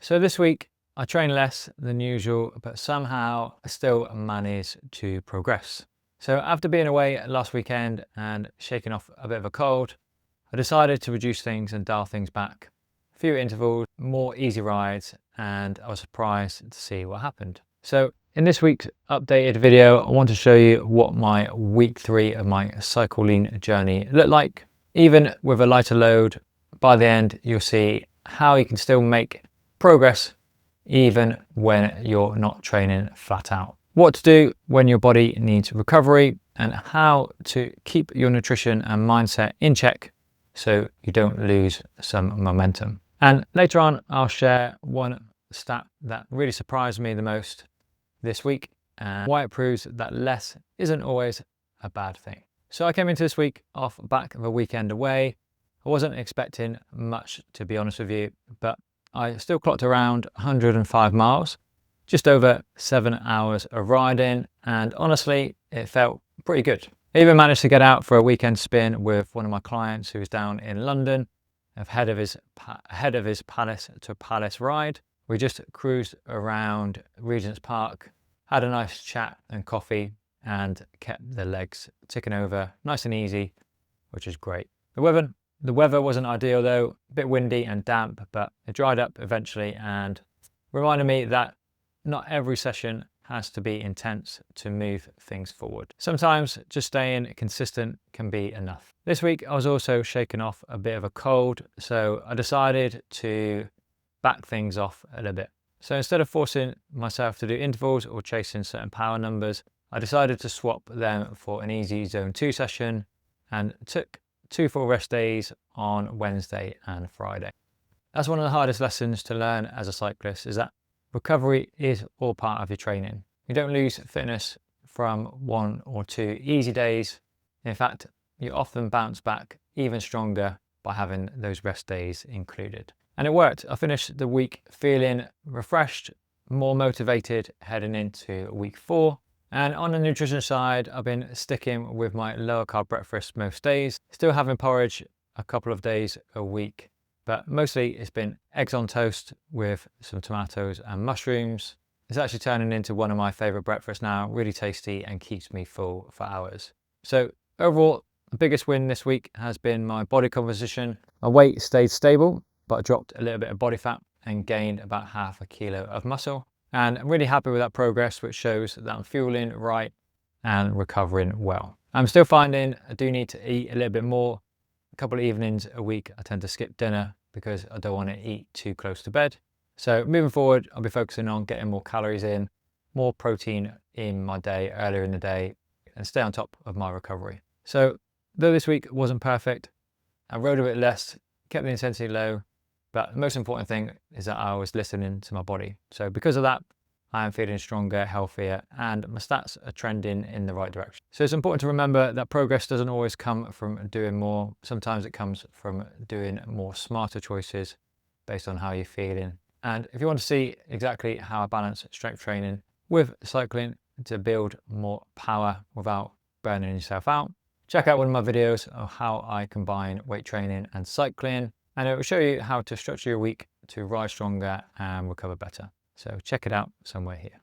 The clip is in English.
So this week I train less than usual, but somehow I still manage to progress. So after being away last weekend and shaking off a bit of a cold, I decided to reduce things and dial things back. A few intervals, more easy rides, and I was surprised to see what happened. So in this week's updated video, I want to show you what my week 3 of my cycle lean journey looked like. Even with a lighter load, by the end, you'll see how you can still make progress even when you're not training flat out. What to do when your body needs recovery and how to keep your nutrition and mindset in check so you don't lose some momentum. And later on, I'll share one stat that really surprised me the most this week and why it proves that less isn't always a bad thing. So I came into this week off back of a weekend away. I wasn't expecting much, to be honest with you, but I still clocked around 105 miles, just over 7 hours of riding, and honestly, it felt pretty good. I even managed to get out for a weekend spin with one of my clients who was down in London, ahead of his palace to palace ride. We just cruised around Regent's Park, had a nice chat and coffee, and kept the legs ticking over nice and easy, which is great. The weather wasn't ideal though, a bit windy and damp, but it dried up eventually and reminded me that not every session has to be intense to move things forward. Sometimes just staying consistent can be enough. This week I was also shaking off a bit of a cold, so I decided to back things off a little bit. So instead of forcing myself to do intervals or chasing certain power numbers, I decided to swap them for an easy zone 2 session and took 2 full rest days on Wednesday and Friday. That's one of the hardest lessons to learn as a cyclist, is that recovery is all part of your training. You don't lose fitness from 1 or 2 easy days. In fact, you often bounce back even stronger by having those rest days included. And it worked. I finished the week feeling refreshed, more motivated heading into week 4. And on the nutrition side, I've been sticking with my lower carb breakfast most days, still having porridge a couple of days a week, but mostly it's been eggs on toast with some tomatoes and mushrooms. It's actually turning into one of my favorite breakfasts now, really tasty and keeps me full for hours. So overall, the biggest win this week has been my body composition. My weight stayed stable, but I dropped a little bit of body fat and gained about half a kilo of muscle. And I'm really happy with that progress, which shows that I'm fueling right and recovering well. I'm still finding I do need to eat a little bit more. A couple of evenings a week, I tend to skip dinner because I don't want to eat too close to bed. So moving forward, I'll be focusing on getting more calories in, more protein in my day, earlier in the day, and stay on top of my recovery. So though this week wasn't perfect, I rode a bit less, kept the intensity low, but the most important thing is that I was listening to my body. So because of that, I am feeling stronger, healthier, and my stats are trending in the right direction. So it's important to remember that progress doesn't always come from doing more. Sometimes it comes from doing more smarter choices based on how you're feeling. And if you want to see exactly how I balance strength training with cycling to build more power without burning yourself out, check out one of my videos of how I combine weight training and cycling. And it will show you how to structure your week to rise stronger and recover better. So check it out somewhere here.